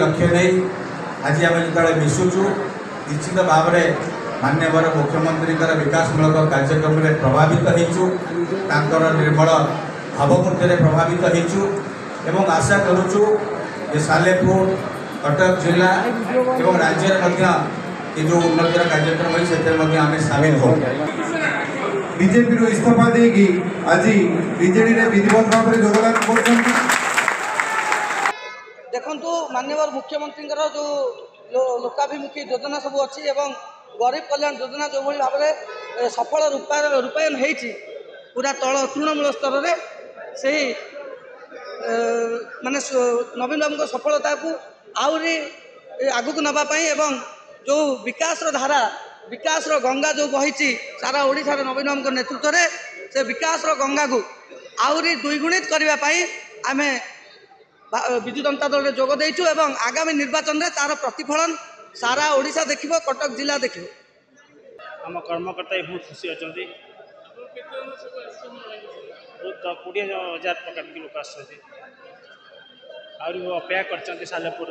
लक्ष्य नहीं आज आम जो मिशुचु निश्चित भाव में माननीय मुख्यमंत्री विकासमूलक कार्यक्रम में प्रभावित होइचु निर्मल भावमूर्ति प्रभावित होइचु एवं आशा करुचु जे सालेपुर कटक जिला एवं राज्य में जो उन्नतिर कार्यक्रम है आम सामिल हो बीजेपी इस्तीफा देगी आज बीजेडी रे विधिवत भाव में योगदान कर देखु माननीय मुख्यमंत्री जो लोकाभिमुखी योजना सब अच्छी एवं गरीब कल्याण योजना जो भाई भाव में सफल रूपायन होती पूरा तल तृणमूल स्तर में से माने नवीन बाबू सफलता को आहरी आगू नापी एवं जो विकास धारा विकास गंगा जो बही सारा ओडिशा नवीन बाबू नेतृत्व में से विकास गंगा को आहरी द्विगुणित करने आम विजु जनता दल में जोग देचु एवं आगामी निर्वाचन में तार प्रतिफलन सारा ओडिशा देखिबो कटक जिला देखिबो। आम कर्मकर्ता बहुत खुशी अच्छा बहुत 20,000 प्रकार के लोग आसपा कर सालेपुर